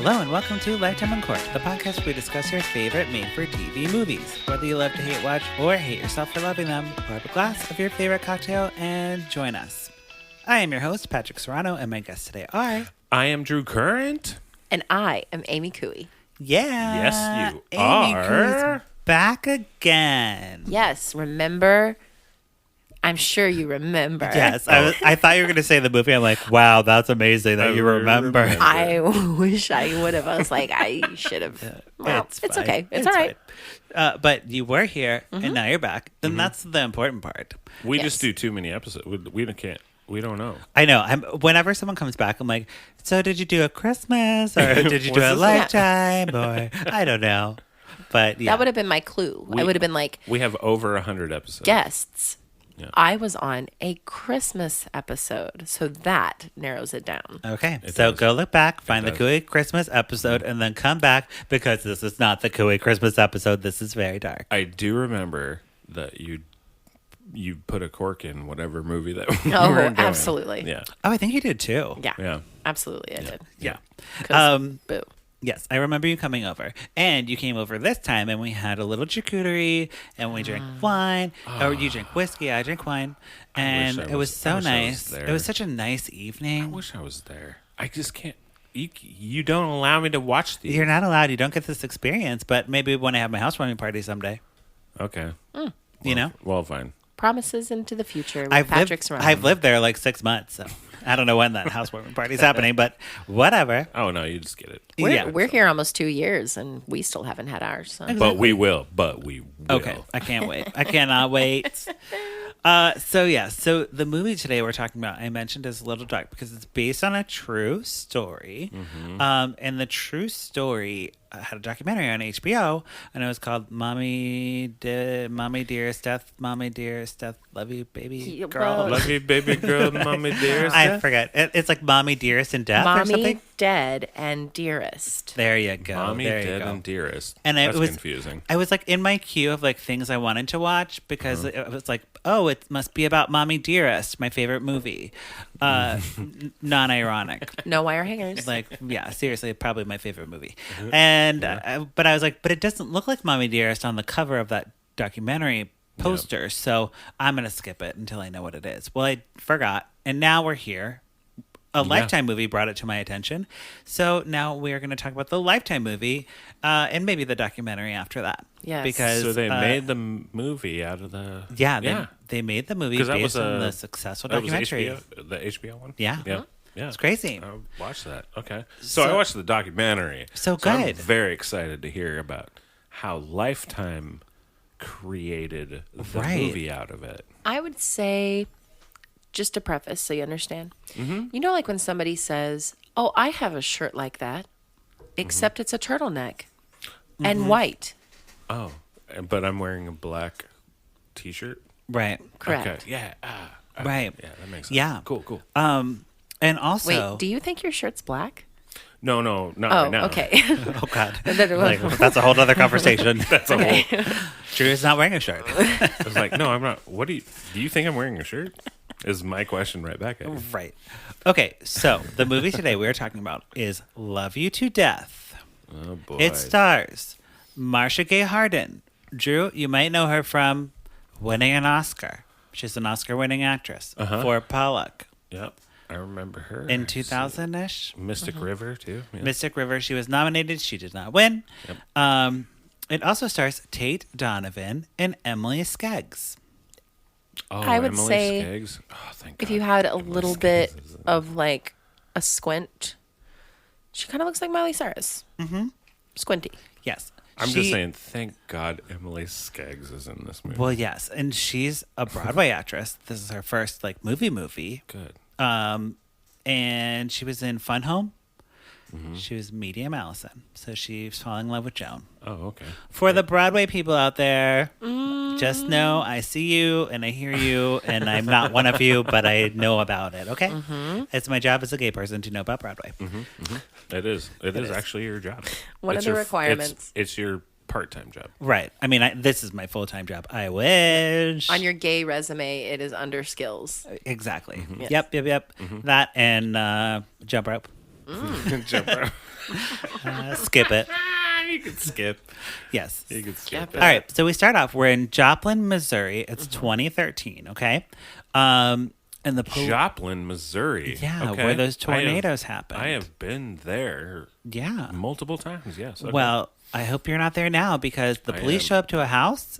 Hello and welcome to Lifetime on Cork, the podcast where we discuss your favorite made-for-TV movies. Whether you love to hate watch or hate yourself for loving them, pour up a glass of your favorite cocktail and join us. I am your host, Patrick Serrano, and my guests today are... I am Drew Current. And I am Amy Couey. Yeah. Yes, you Amy are. Couey's back again. Yes, remember? I'm sure you remember. Yes, I thought you were going to say the movie. I'm like, wow, that's amazing that you remember. I wish I would have. I was like, I should have. Well, it's okay. It's all right. But you were here, and now you're back. And that's the important part. We Yes. just do too many episodes. We can't. We don't know. I know. Whenever someone comes back, I'm like, so did you do a Christmas? Or did you do a Lifetime? Or I don't know. But yeah. That would have been my clue. I would have been like, We have over 100 episodes. guests. Yeah. I was on a Christmas episode. So that narrows it down. Okay, It so does. go look back, find the does. Couey Christmas episode, and then come back because this is not the Couey Christmas episode. This is very dark. I do remember that you put a cork in whatever movie that we Oh, were doing. absolutely. Yeah. Oh, I think you did too. Yeah. Yeah. Absolutely, I did. Yeah. 'Cause, boo. Yes, I remember you coming over. And you came over this time, and we had a little charcuterie, and we drank wine. Or you drink whiskey, I drink wine. And wish I it was was- so I wish I was nice. there. It was such a nice I evening. wish I was there. I just can't. You don't allow me to watch these. You're not allowed. You don't get this experience, but maybe when I have my housewarming party someday. Okay. You know? Well, fine. Promises into the future with Patrick Serrano. I've lived there like 6 months, so I don't know when that housewarming party's happening, but whatever. Oh, no, you just get it. We're here almost 2 years, and we still haven't had ours. So. But we will. But we will. Okay, I can't wait. I cannot wait. So the movie today we're talking about, I mentioned, is Little Dark because it's based on a true story. And the true story had a documentary on HBO, and it was called Mommy Dearest, Death, Love You, Baby Girl. well- Love you, baby girl, mommy dearest. I forget. It's like Mommy Dearest and Death or Mommy something. Dead and Dearest. There you go. Mommy there you Dead go. and Dearest. And That's it was confusing. I was like in my queue of like things I wanted to watch because it was like, oh, it must be about Mommy Dearest, my favorite movie. Non-ironic. No wire hangers. Like, yeah, seriously, probably my favorite movie. And but I was like, but it doesn't look like Mommy Dearest on the cover of that documentary poster, so I'm gonna skip it until I know what it is. Well, I forgot, and now we're here. A Lifetime movie brought it to my attention, so now we are going to talk about the Lifetime movie and maybe the documentary after that. Yes. because So they made the movie out of the... they made the movie 'Cause that based was on a- the successful That was documentary. HBO, the HBO one? Yeah. Yeah. Yeah. It's crazy. I watched that. Okay. So I watched the documentary. So I'm good. very excited to hear about how Lifetime created the Right. movie out of it. I would say, just to preface so you understand, you know, like when somebody says, oh, I have a shirt like that, except it's a turtleneck and white. Oh, but I'm wearing a black T-shirt. Right. Correct. Okay. Yeah. Right. Yeah, that makes sense. Yeah. Cool. And also, Wait, do you think your shirt's black? No, not Oh, right now. okay. oh God, And then it was- like, that's a whole other conversation. That's a whole. Drew is not wearing a shirt. I was like, no, I'm not. What do you think I'm wearing a shirt? Is my question right back at you. Right. Okay, so the movie today we're talking about is Love You to Death. Oh boy. It stars Marcia Gay Harden. Drew, you might know her from winning an Oscar. She's an Oscar-winning actress for Pollock Yep. I remember her. in 2000-ish. Mystic River too. Yeah. Mystic River. She was nominated. She did not win. Yep. It also stars Tate Donovan and Emily Skeggs. Oh, I would Emily say Skeggs. Oh, thank if God. you had a Emily little Skeggs bit is of like a squint, she kind of looks like Miley Cyrus. Mm-hmm. Squinty. Yes. I'm She- just saying, thank God Emily Skeggs is in this movie. Well, yes, and she's a Broadway actress. This is her first like movie. Good. And she was in Fun Home. Mm-hmm. She was Medium Allison, so she's falling in love with Joan. Oh, okay. For the Broadway people out there, just know I see you and I hear you, and I'm not one of you, but I know about it. Okay, it's my job as a gay person to know about Broadway. It is. It is is. actually your job. One of the requirements. It's your part-time job. Right. I mean, this is my full-time job. I wish. On your gay resume, it is under skills. Exactly. Yes. Yep. That and jump rope. Jump around. Skip it. You can skip. Yes. You can skip All right. So we start off. We're in Joplin, Missouri. It's 2013. Okay. And the Joplin, Missouri. Yeah, Okay. where those tornadoes happened. I have been there. Yeah. Multiple times. Yes. Okay. Well, I hope you're not there now because the police am. show up to a house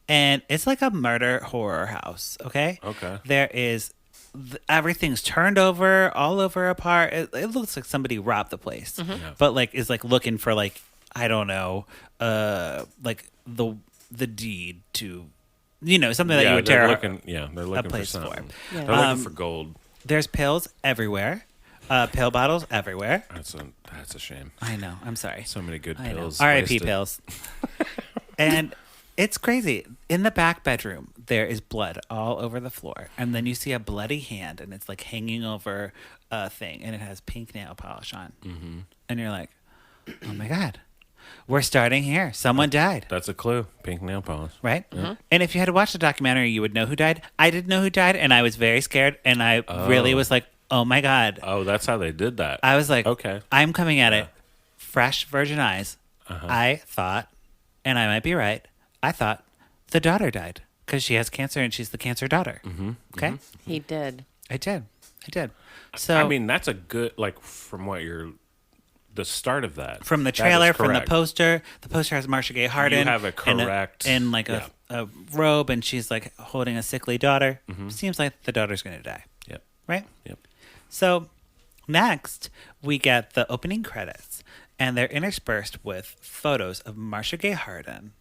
and it's like a murder horror house. Okay. Okay. There is everything's turned over, all over apart. It looks like somebody robbed the place, Yeah. but like is like looking for like I don't know, like the deed to, something that you would tear they're looking for place something. for. Yeah. They're looking for gold. There's pills everywhere, pill bottles everywhere. That's a shame. I know. I'm sorry. So many good I know. pills. R.I.P. wasted. pills. And it's crazy. In the back bedroom, there is blood all over the floor. And then you see a bloody hand, and it's like hanging over a thing, and it has pink nail polish on. Mm-hmm. And you're like, oh my God, we're starting here. Someone died. That's a clue. Pink nail polish. Right? Mm-hmm. And if you had watched the documentary, you would know who died. I didn't know who died, and I was very scared. And I really was like, oh my God. Oh, that's how they did that. I was like, okay. I'm coming at it fresh virgin eyes. Uh-huh. I thought, and I might be right, I thought the daughter died because she has cancer and she's the cancer daughter. Mm-hmm. Okay? He did. I did. So, I mean, that's a good, like, from what the start of that. from the that is trailer, from the correct. poster has Marcia Gay Harden. You have a correct. In like a robe, and she's like holding a sickly daughter. Seems like the daughter's going to die. Yep. Right? Yep. So next, we get the opening credits, and they're interspersed with photos of Marcia Gay Harden,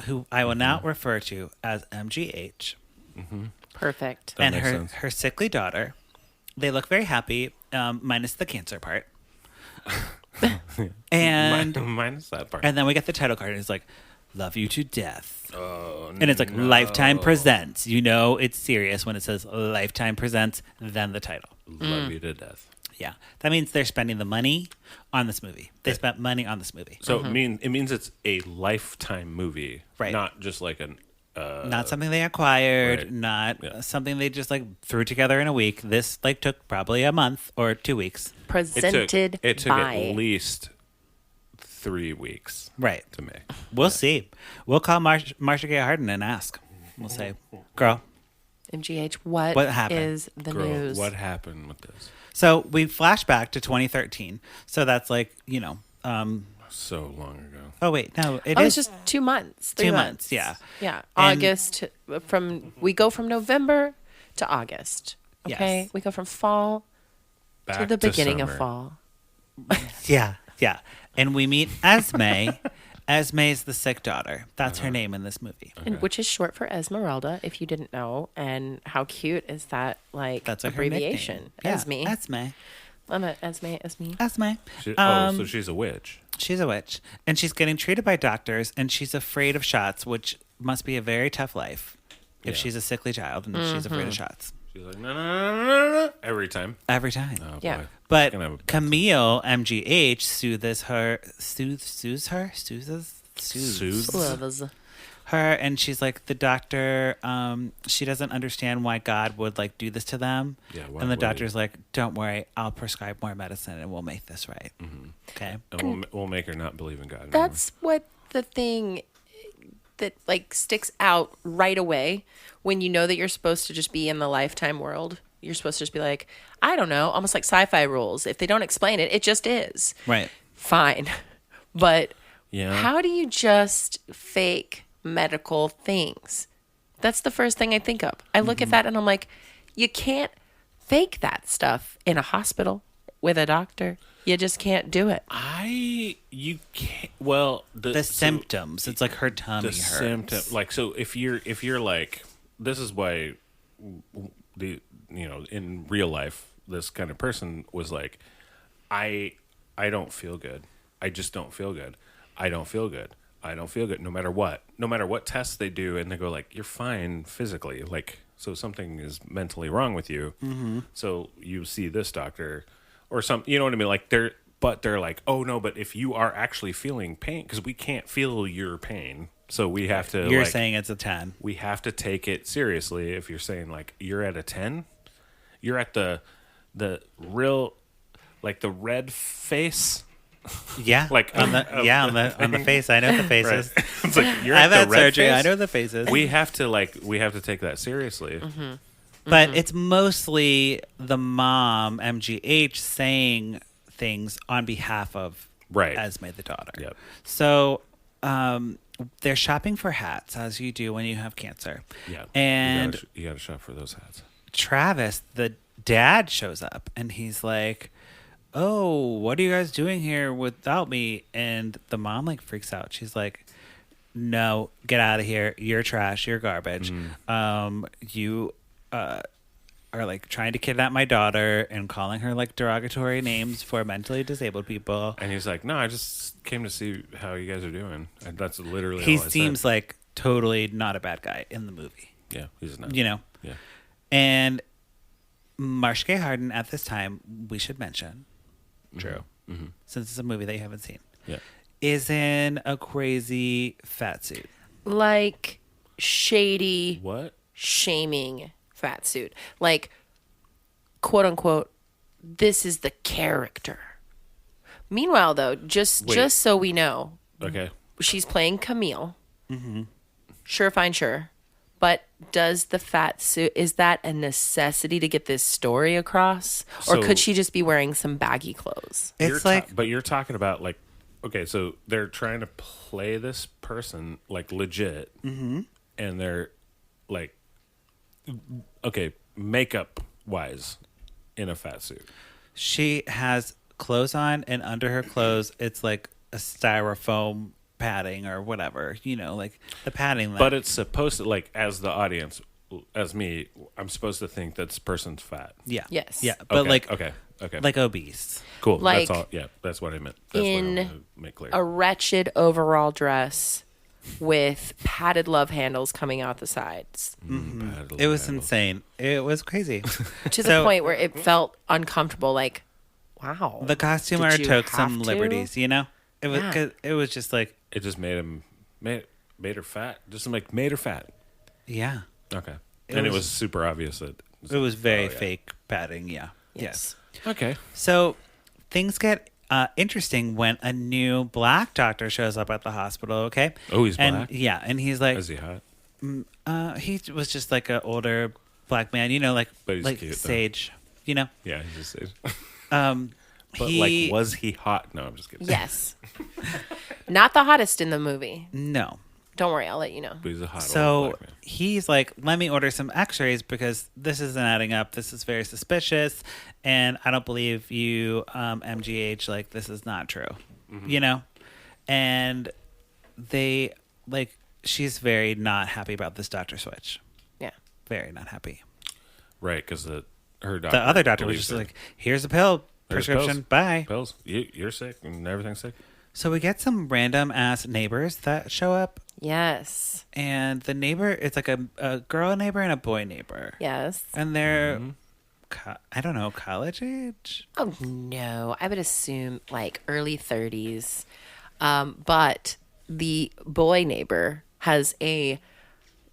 who I will now refer to as MGH, Perfect. That and makes her, sense. her sickly daughter. They look very happy, minus the cancer part. And Minus that part. and then we get the title card, and it's like, "Love You to Death." Oh, And it's like Lifetime Presents. You know it's serious when it says Lifetime Presents, then the title. Love you to death. Yeah. That means they're spending the money on this movie. They spent money on this movie. So it means it's a lifetime movie, Right. Not just like an. Not something they acquired, right. not something they just like threw together in a week. This like took probably a month or 2 weeks. Presented It took by. at least 3 weeks Right. to make. We'll see. We'll call Marcia Gay Harden and ask. We'll say, girl. MGH, What what happened? is the Girl, news? what happened with this? So we flash back to 2013. So that's like, So long ago. oh wait, no, it Oh, is it's just 2 months. 2 months. Yeah. Yeah. And- August we go from November to August. Okay. Yes. We go from fall Back to the beginning of summer. fall. Yeah. Yeah. And we meet Esme. Esme is the sick daughter. That's her name in this movie. And which is short for Esmeralda, if you didn't know. And how cute is that That's like her abbreviation? nickname. Yeah, Esme. Esme. I'm a Esme. Esme. So she's a witch. She's a witch, and she's getting treated by doctors, and she's afraid of shots, which must be a very tough life if Yeah. she's a sickly child and she's afraid of shots She's like, no. Every time. every time. Oh, Yeah. boy. But Gonna have a- Camille MGH soothes Soothes? Loves. her, and she's like, the doctor, she doesn't understand why God would like do this to them. Yeah, why and the would doctor's like, don't worry, I'll prescribe more medicine and we'll make this right. Okay. And we'll make her not believe in God anymore. That's what the thing that like sticks out right away when you know that you're supposed to just be in the Lifetime world. You're supposed to just be like, I don't know, almost like sci-fi rules. If they don't explain it, it just is. Right. Fine. But Yeah. how do you just fake medical things? That's the first thing I think of. I look at that and I'm like, you can't fake that stuff in a hospital with a doctor. You just can't do it. You can't. Well, The symptoms. It's like her tummy the hurts. symptom, like, so if you're like, this is why in real life this kind of person was like, I don't feel good. I just don't feel good. I don't feel good. I don't feel good. No matter what tests they do, and they go like, you're fine physically. Like, so something is mentally wrong with you. Mm-hmm. So you see this doctor or some, you know what I mean? Like they're like, oh no, but if you are actually feeling pain, because we can't feel your pain. So we have to, You're like, saying it's a 10. we have to take it seriously. If you're saying like you're at a 10, you're at the real like the red face. Yeah, Like on the face. I know the faces. Right. It's like you're I've at had the red surgery. face? I know the faces. We have to take that seriously. But it's mostly the mom, MGH, saying things on behalf of Right. Esme, the daughter. Yep. So they're shopping for hats, as you do when you have cancer. Yeah. And you got to shop for those hats. Travis, the dad, shows up and he's like, "Oh, what are you guys doing here without me?" And the mom like freaks out. She's like, "No, get out of here. You're trash. You're garbage. You are like trying to kidnap my daughter and calling her like derogatory names for mentally disabled people." And he's like, "No, I just came to see how you guys are doing." And that's literally He all I seems said. like totally not a bad guy in the movie, Yeah, he's not. you know? Yeah. And Marcia Gay Harden at this time, we should mention, Drew, since it's a movie that you haven't seen, Yeah. is in a crazy fat suit. Like shady, What? shaming fat suit. Like, quote unquote, this is the character. Meanwhile, though, just so we know, Okay. she's playing Camille. Sure, fine, sure. But does the fat suit, is that a necessity to get this story across? Or So- could she just be wearing some baggy clothes? It's like, but you're talking about like, okay, so they're trying to play this person like legit, and they're like, okay, makeup wise, in a fat suit. she has clothes on, and under her clothes, it's like a styrofoam padding or whatever, you know, like the padding. But it's supposed to, like, as the audience, as me, I'm supposed to think that this person's fat. yeah, Yes. yeah, but Okay, like, okay, like obese. cool. like- that's all. Yeah, that's what I meant. That's what I in wanted to make clear. A wretched overall dress with padded love handles coming out the sides It was insane. It was crazy. to the So- point where it felt uncomfortable. Like, wow. The costumer Did you took have some to? liberties, you know. It was Yeah. 'cause it was just like, It just made her fat. Just like made her fat. yeah, Okay, It and it was- was super obvious that it was very Oh, yeah. fake padding. Yeah, Yes. Okay. So things get interesting when a new black doctor shows up at the hospital. Okay. Oh, he's and black? yeah, and he's like, Is he hot? he was just like an older black man, you know, like But he's like cute, though. sage, you know. Yeah, he just is. But He like, was he hot? No, I'm just kidding. Yes. Not the hottest in the movie. no. Don't worry, I'll let you know. But he's a hot old So black man. he's like, let me order some x-rays because this isn't adding up. This is very suspicious. And I don't believe you, MGH, like this is not true, you know? And they like, she's very not happy about this doctor switch. Yeah. Very not happy. Right, because her doctor. The other doctor was believes just it. like, here's a pill Here's prescription. pills. Bye. Pills. You're sick and everything's sick. So we get some random ass neighbors that show up. Yes. And the neighbor, it's like a girl neighbor and a boy neighbor. Yes. And they're, I don't know, college age? Oh, no. I would assume like early 30s. But the boy neighbor has a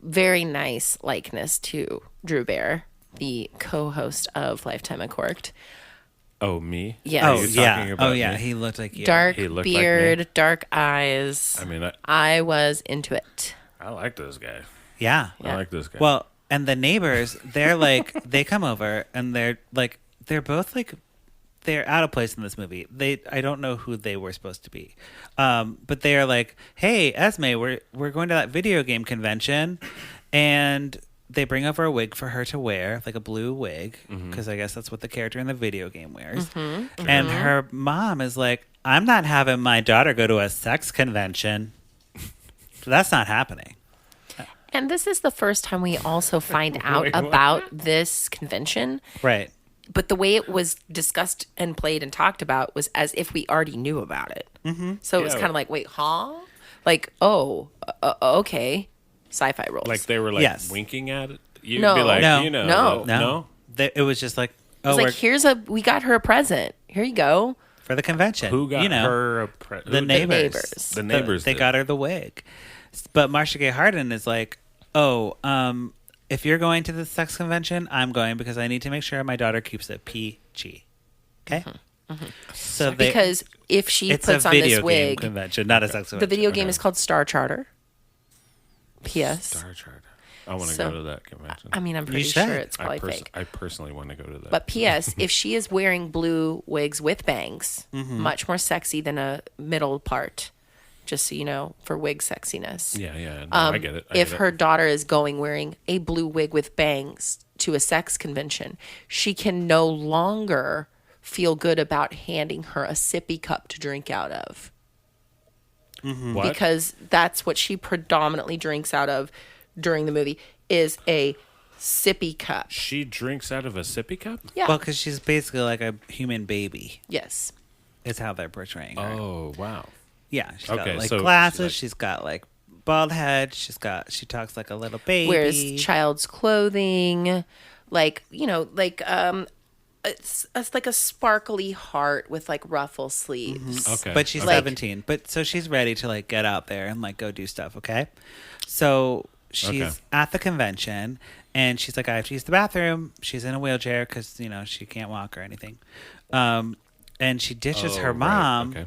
very nice likeness to Drew Bear, the co-host of Lifetime Uncorked. Oh, me? Yes. Oh, You're yeah. talking about Oh, yeah. me? He looked like you. Dark He looked like beard, me. dark eyes. I mean, I was into it. I like this guy. Yeah. I like this guy. Well, and the neighbors, they're like, they come over and they're like, they're both like, they're out of place in this movie. I don't know who they were supposed to be. But they are like, hey, Esme, we're going to that video game convention. And they bring over a wig for her to wear, like a blue wig, because I guess that's what the character in the video game wears. And her mom is like, I'm not having my daughter go to a sex convention. So that's not happening. And this is the first time we also find out Wait, what? about this convention. Right. But the way it was discussed and played and talked about was as if we already knew about it. Mm-hmm. So it was Yeah. kind of like, wait, huh? Like, oh, okay. Sci-fi rules. like they were like Yes. winking at it. You'd No. be like, No. you know, No. No. It was just like, oh, it's like, we got her a present. Here you go. for the convention. Who got you know, her a the neighbors. neighbors. The neighbors They did. got her the wig. But Marcia Gay Harden is like, oh, if you're going to the sex convention, I'm going because I need to make sure my daughter keeps it PG. Okay? So Because if she it's puts a on video this game wig, convention, not a sex the convention. video game is called Star Charter. P.S. Star Charter. I want to So, go to that convention. I mean, I'm pretty should. sure it's probably fake. I personally want to go to that. But P.S. if she is wearing blue wigs with bangs, much more sexy than a middle part, just so you know, for wig sexiness. yeah. No, I get it. If her daughter is going wearing a blue wig with bangs to a sex convention, she can no longer feel good about handing her a sippy cup to drink out of. What? Because that's what she predominantly drinks out of during the movie is a sippy cup. She drinks out of a sippy cup? Yeah. Well, because she's basically like a human baby, Yes. is how they're portraying her. Oh, wow. Yeah, she's Okay, got like so glasses. she's She's got like bald head. She talks like a little baby. Wears child's clothing, like, you know, like it's like a sparkly heart with like ruffle sleeves. Okay. But she's Okay. 17. But so she's ready to like get out there and like go do stuff. Okay. So she's Okay. at the convention and she's like, I have to use the bathroom. She's in a wheelchair because, you know, she can't walk or anything. And she ditches Oh, her right. mom. Okay.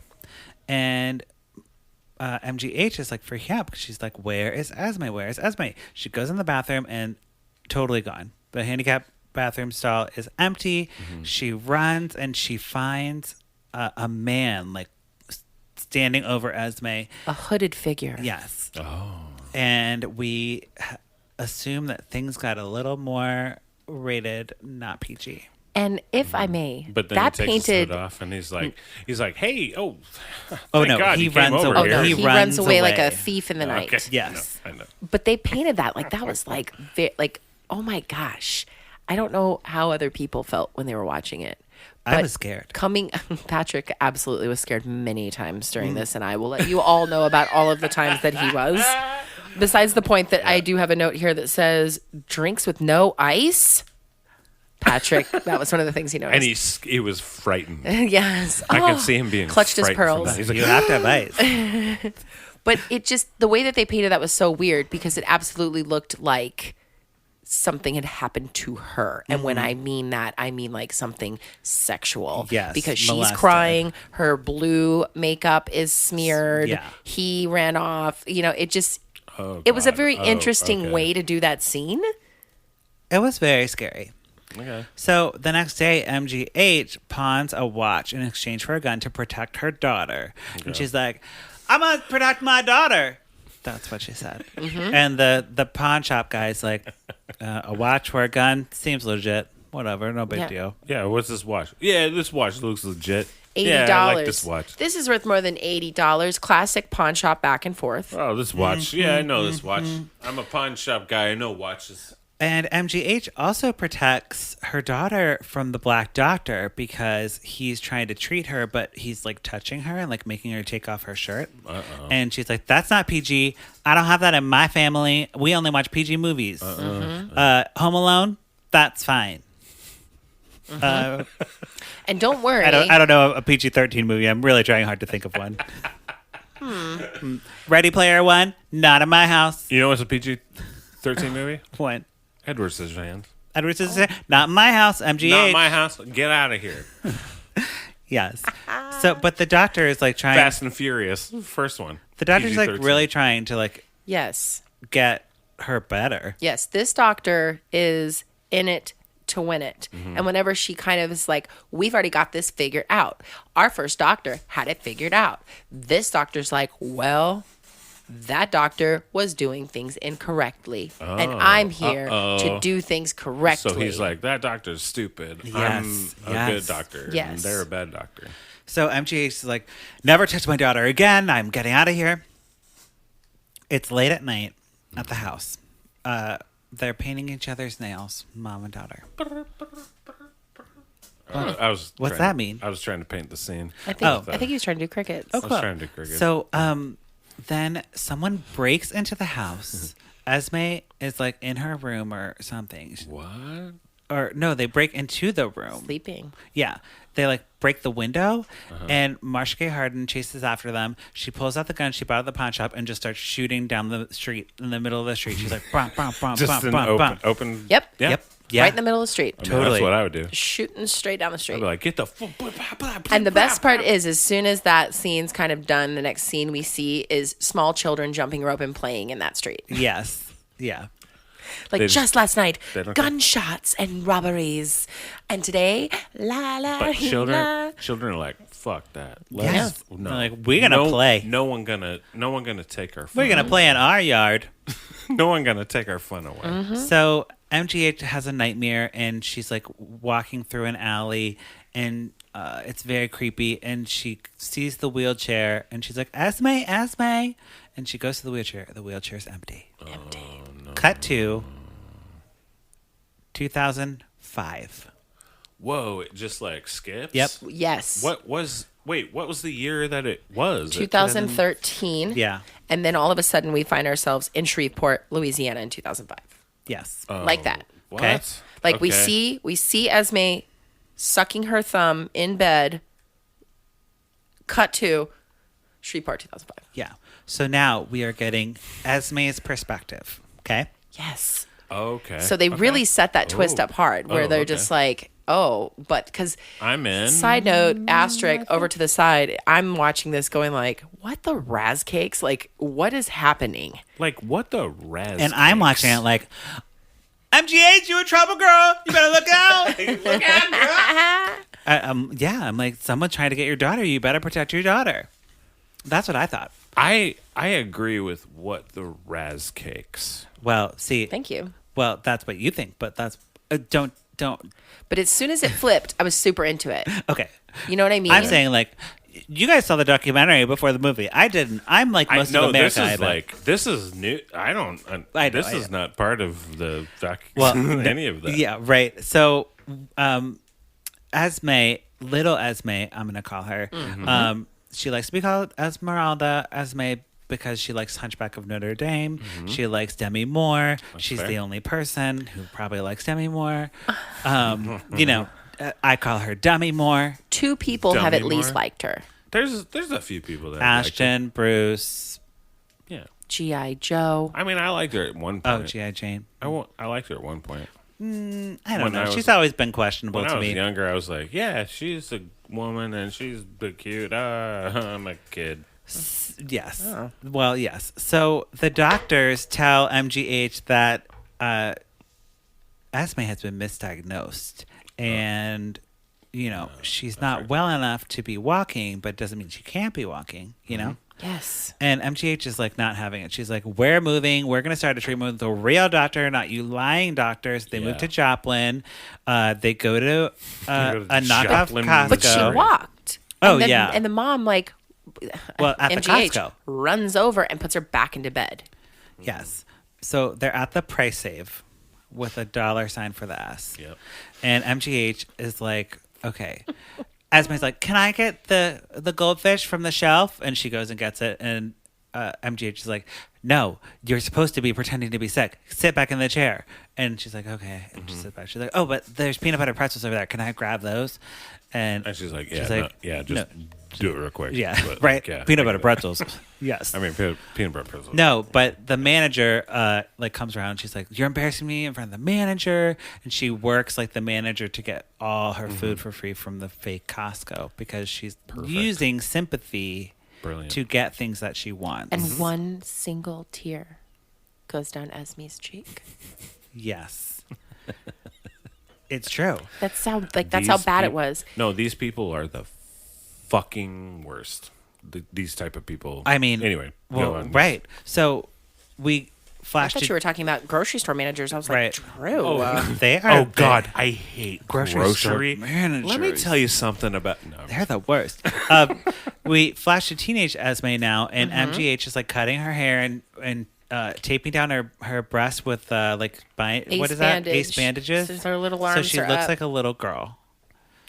And MGH is like freaking out because she's like, where is Esme? Where is Esme? She goes in the bathroom and totally gone. The handicap bathroom stall is empty. She runs and she finds a man like standing over Esme. A hooded figure. Yes. Oh. And we assume that things got a little more rated, not PG. And if I may, But then that he takes his painted. hood off and he's like, hey, Oh thank no, God he you came runs over away. here. He runs away like a thief in the night. Okay. Yes. I know. But they painted that like that was like oh my gosh. I don't know how other people felt when they were watching it. I But was scared. Patrick absolutely was scared many times during this, and I will let you all know about all of the times that he was. Besides the point that I do have a note here that says drinks with no ice. Patrick, that was one of the things he noticed. And he was frightened. Yes. I Oh, can see him being clutched his frightened from pearls. that. He's like, You have to have ice. But it just, the way that they painted that was so weird because it absolutely looked like something had happened to her. And when I mean that, I mean like something sexual. Yes, Because she's molested. crying, her blue makeup is smeared, Yeah. he ran off. You know, it just, oh, it was a God. very Oh, interesting okay. way to do that scene. It was very scary. Okay. So the next day, MGH pawns a watch in exchange for a gun to protect her daughter. And she's like, I'm going to protect my daughter. That's what she said. And the pawn shop guy's like, a watch for a gun seems legit. Whatever, no big Yeah. deal. Yeah, what's this watch? Yeah, this watch looks legit. $80. Yeah, I like this watch. This is worth more than $80. Classic pawn shop back and forth. Oh, this watch. Yeah, I know this watch. I'm a pawn shop guy. I know watches. And MGH also protects her daughter from the Black Doctor because he's trying to treat her, but he's like touching her and like making her take off her shirt. And she's like, that's not PG. I don't have that in my family. We only watch PG movies. Home Alone, that's fine. And don't worry. I don't know a PG-13 movie. I'm really trying hard to think of one. Ready Player One, not in my house. You know what's a PG-13 movie? One. Edward Scissorhands. Edward Scissorhands, not in my house. MGH. Not my house. Get out of here. Yes. So, but the doctor is like trying. Fast and Furious. First one. The doctor's like PG-13. really trying to like Yes. get her better. Yes, this doctor is in it to win it. And whenever she kind of is like, we've already got this figured out. Our first doctor had it figured out. This doctor's like, well, that doctor was doing things incorrectly. And I'm here to do things correctly. So he's like, that doctor's stupid. Yes, I'm a yes. good doctor. Yes. And they're a bad doctor. So MGH is like, never touch my daughter again. I'm getting out of here. It's late at night at the house. They're painting each other's nails, mom and daughter. I was What's trying- that mean? I was trying to paint the scene. I think, Oh. I think he was trying to do crickets. I was trying to do cricket. So then someone breaks into the house. Esme is like in her room or something. what? or no, they break into the room. Sleeping. Yeah. They like break the window, Uh-huh. and Marcia Gay Harden chases after them. She pulls out the gun she bought at the pawn shop and just starts shooting down the street in the middle of the street. She's like, bum, bum, bum, Just bum, an bum, bum. open. Yep. Yeah. Yep. Yeah. Right in the middle of the street. I mean, Totally. That's what I would do. Shooting straight down the street. I'd be like, get the. And the best part is, as soon as that scene's kind of done, the next scene we see is small children jumping rope and playing in that street. Yes. Yeah. Like They just last night, they don't care. gunshots and robberies, and today, la la. But la. children are like, fuck that. Yes. No. They're like, we're gonna play. No one gonna take our fun. We're going to play in our yard. No one gonna take our fun away. Mm-hmm. So MGH has a nightmare, and she's like walking through an alley, and it's very creepy. And she sees the wheelchair, and she's like, Esme, Esme. And she goes to the wheelchair. The wheelchair's empty. Empty. Cut to 2005. Whoa! It just like skips. Yep. Yes. What was the year that it was? 2013. Yeah. And then all of a sudden, we find ourselves in Shreveport, Louisiana, in 2005. Yes. Like that. What? Okay. Like we Okay. see Esme sucking her thumb in bed. Cut to Shreveport, 2005. Yeah. So now we are getting Esme's perspective. Okay. Yes. Okay. So they really set that twist Oh. up hard, where Oh, they're okay. just like, oh, but because I'm in. side note, asterisk over to the side, I'm watching this going like, what the Raz cakes? Like, what is happening? Like what the res? And I'm watching it like, MGH, you in trouble, girl. You better look out. Look out, girl. Yeah, I'm like, someone's trying to get your daughter. You better protect your daughter. That's what I thought. I agree with what the Raz cakes. Well, see. Thank you. Well, that's what you think, but that's don't. But as soon as it flipped, I was super into it. Okay. You know what I mean? I'm saying like, you guys saw the documentary before the movie. I didn't. I'm like most of America. this is I bet. like this is new. I don't. I know, this I is know. not part of the doc. Well, any of that. Yeah, right. So, Esme, little Esme, I'm gonna call her. Mm-hmm. She likes to be called Esmeralda, Esme, because she likes Hunchback of Notre Dame. She likes Demi Moore. She's fair. the only person who probably likes Demi Moore. You know, I call her Demi Moore. 2 people have Demi at least Moore? liked her. There's a few people that Ashton, Bruce. Like her. Yeah. G.I. Joe. I mean, I liked her at one Oh, point. G.I. Jane. I liked her at one point. I don't When know. I was- She's always been questionable When to I was me. younger, I was like, yeah, she's a woman and she's big cute. I'm a kid. Yes. Well, yes. So the doctors tell MGH that Esme has been misdiagnosed, and you know she's not well enough to be walking, but doesn't mean she can't be walking. You know. Yes. And MGH is like not having it. She's like, we're moving. We're going to start a treatment with a real doctor, not you lying doctors. They move Yeah. to Joplin. They go to Go to a knockoff Joplin, Costco. But she walked. Oh, and then, yeah. And the mom, like, Well, at the MGH, Costco. runs over and puts her back into bed. Yes. So they're at the price save with a $sign for the S. Yep. And MGH is like, okay. Esme's like, can I get the goldfish from the shelf? And she goes and gets it. And MGH is like, no, you're supposed to be pretending to be sick. Sit back in the chair. And she's like, okay. And she sits back. She's like, oh, but there's peanut butter pretzels over there. Can I grab those? And And she's like, She's yeah, like, just do it real quick. yeah, But, right. like, yeah, peanut I butter get it. pretzels. Yes. I mean, peanut butter pretzels. No, but the manager like comes around. She's like, "You're embarrassing me in front of the manager," and she works like the manager to get all her food for free from the fake Costco because she's using sympathy Brilliant. to get things that she wants. And one single tear goes down Esme's cheek. Yes, it's true. That sounds like that's how These bad it peop- was. No, these people are the fucking worst. These type of people. I mean, anyway, go well, on. right. So we I flashed. thought you were talking about grocery store managers. I was like, Right. true. They are. Oh God, I hate Grocery store grocery. managers. Let me tell you something about. No, They're the worst. We flash to teenage Esme now, and MGH is like cutting her hair and taping down her breast with like what is that? Ace bandages. So her little So arms she are looks up. like a little girl.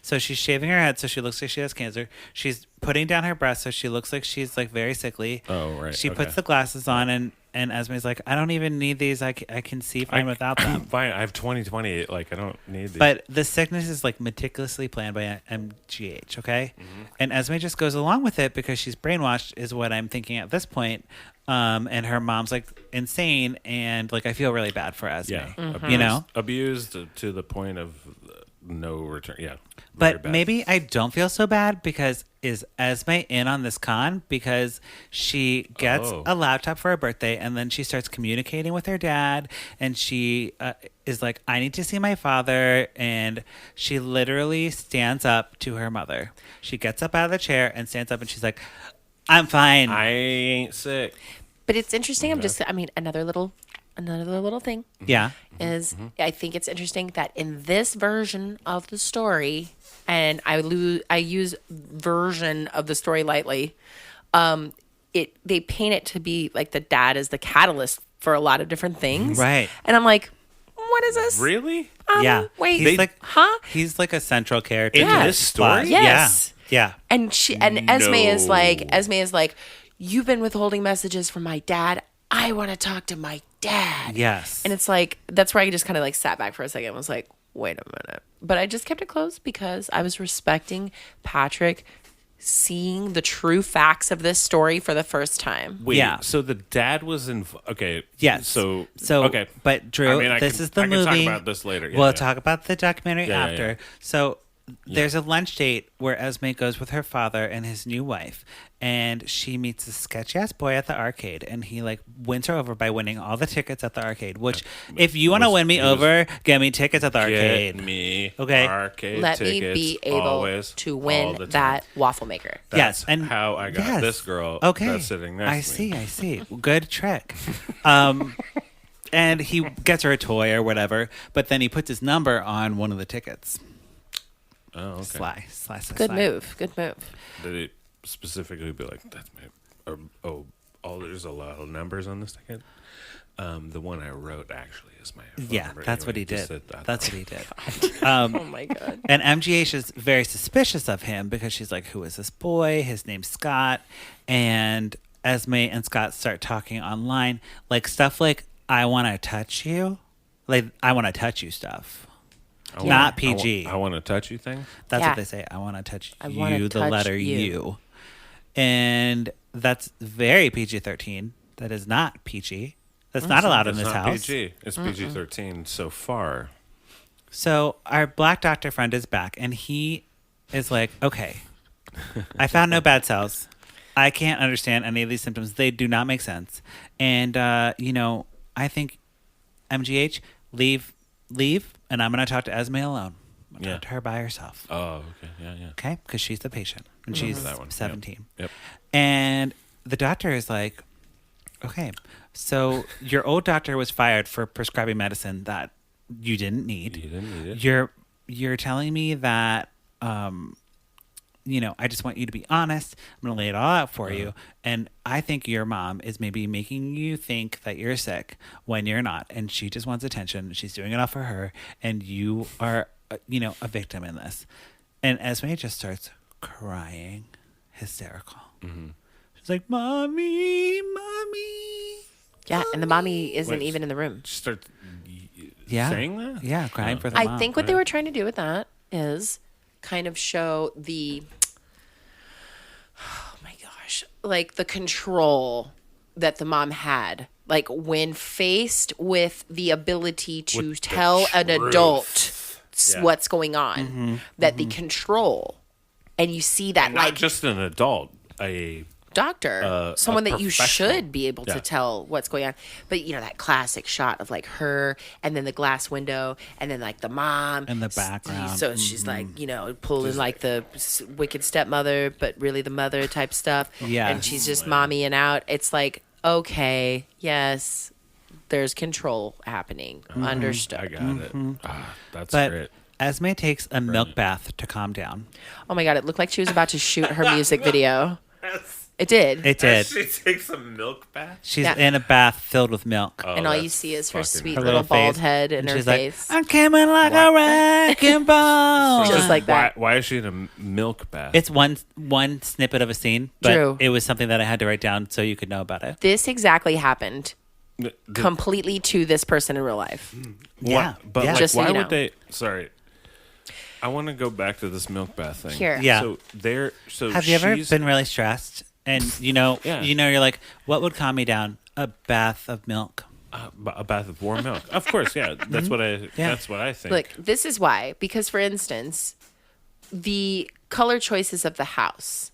So she's shaving her head so she looks like she has cancer. She's putting down her breast so she looks like she's like very sickly. Oh, right. She Okay. puts the glasses on, and And Esme's like, I don't even need these. I can see fine without them. Fine, I have 20/20. Like, I don't need these. But the sickness is like meticulously planned by MGH, okay? And Esme just goes along with it because she's brainwashed, is what I'm thinking at this point. And her mom's like insane, and like I feel really bad for Esme. Yeah, you know, abused to the point of no return. Yeah, but maybe I don't feel so bad because is Esme in on this con because she gets a laptop for her birthday and then she starts communicating with her dad and she is like, I need to see my father, and she literally stands up to her mother. She gets up out of the chair and stands up and she's like, I'm fine. I ain't sick. But it's interesting. Another little thing. Yeah. Is I think it's interesting that in this version of the story, and I use version of the story lightly, they paint it to be like the dad is the catalyst for a lot of different things. Right. And I'm like, what is this? Really? Yeah. Wait. He's like, huh? He's like a central character In to this story? Yes. Yeah. And Esme is like, you've been withholding messages from my dad. I want to talk to my dad. Yes. And it's like, that's where I just kind of like sat back for a second and was like, wait a minute. But I just kept it close because I was respecting Patrick seeing the true facts of this story for the first time. Wait, Yeah. so the dad was in. Okay. Yes. So okay. But Drew, this is the movie. I can talk about this later. Yeah, we'll yeah. talk about the documentary after. yeah. So there's a lunch date where Esme goes with her father and his new wife, and she meets a sketchy ass boy at the arcade, and he like wins her over by winning all the tickets at the arcade. Which, if you want to win me over, get me tickets at the arcade. Get me Okay. arcade Let me tickets be able always, to all win the time. that waffle maker. That's Yes, and how I got this girl that's sitting next to me. I see. Good trick. And he gets her a toy or whatever, but then he puts his number on one of the tickets. Oh, okay. Sly. Good move. Did it specifically be like, that's my... there's a lot of numbers on this ticket? The one I wrote actually is my phone Yeah, number. that's Anyway, what he just did. said that. That's what he did. Oh my God. And MGH is very suspicious of him because she's like, who is this boy? His name's Scott. And Esme and Scott start talking online. Like stuff like, I want to touch you. Like, I want to touch you stuff. Not PG. I want to touch you thing? That's Yeah. what they say. I want to touch I wanna you, the touch letter you. U. And that's very PG-13. That is not PG. That's not allowed in It's this not house. PG. It's PG-13 so far. So our black doctor friend is back, and he is like, okay, I found no bad cells. I can't understand any of these symptoms. They do not make sense. And, I think MGH, leave, and I'm going to talk to Esme alone. I'm going to talk to her by herself. Oh, okay. Yeah. Okay? Because she's the patient, and she's That one. 17. Yep. And the doctor is like, okay, so your old doctor was fired for prescribing medicine that you didn't need. You didn't need it. You're telling me that, I just want you to be honest. I'm going to lay it all out for you. And I think your mom is maybe making you think that you're sick when you're not. And she just wants attention. She's doing it all for her. And you are, a victim in this. And Esme just starts crying, hysterical. Mm-hmm. She's like, Mommy. Yeah, and the mommy isn't even in the room. Start Yeah. saying that? Yeah, crying for the I mom. think what they were trying to do with that is kind of show the, oh my gosh, like the control that the mom had. Like when faced with the ability to With the tell an truth. adult Yeah. what's going on, that the control, and you see that Not like just an adult, a doctor, someone that you professional. should be able to Yeah. tell what's going on. But that classic shot of like her and then the glass window and then like the mom In the background. So she's like, pulling like the wicked stepmother, but really the mother type stuff. Yeah. And she's just mommying out. It's like, okay, yes, there's control happening. Understood. I got it. That's But great. Esme takes a milk bath to calm down. Oh my God, it looked like she was about to shoot her music video. It did. It did. She takes a milk bath. She's Yeah. in a bath filled with milk. And all you that's see is her fucking- sweet Her little bald face. head and her she's face. like, I'm coming like a wrecking ball. Just like that. Why is she in a milk bath? It's one snippet of a scene, but Drew. it was something that I had to write down so you could know about it. This exactly happened completely to this person in real life. Yeah. But Yeah. like, Just so why you would know. they? Sorry, I want to go back to this milk bath thing. Here. Yeah. So there. So Have you ever she's- been really stressed? And Yeah. you're like, what would calm me down? A bath of milk. a bath of warm milk? Of course, yeah. That's what I. Yeah. That's what I think. Look, this is why. Because, for instance, the color choices of the house.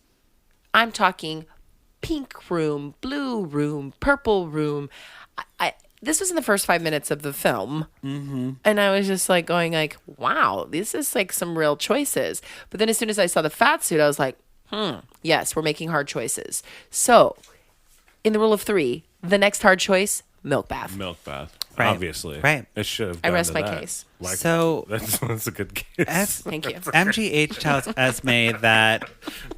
I'm talking pink room, blue room, purple room. This was in the first 5 minutes of the film. Mm-hmm. And I was just like going like, wow, this is like some real choices. But then as soon as I saw the fat suit, I was like, yes, we're making hard choices. So in the rule of 3, the next hard choice, milk bath. milk bath. Right. Obviously, Right. It should have. I gone rest to my that. case. So- that's a good case. Thank you. MGH tells Esme that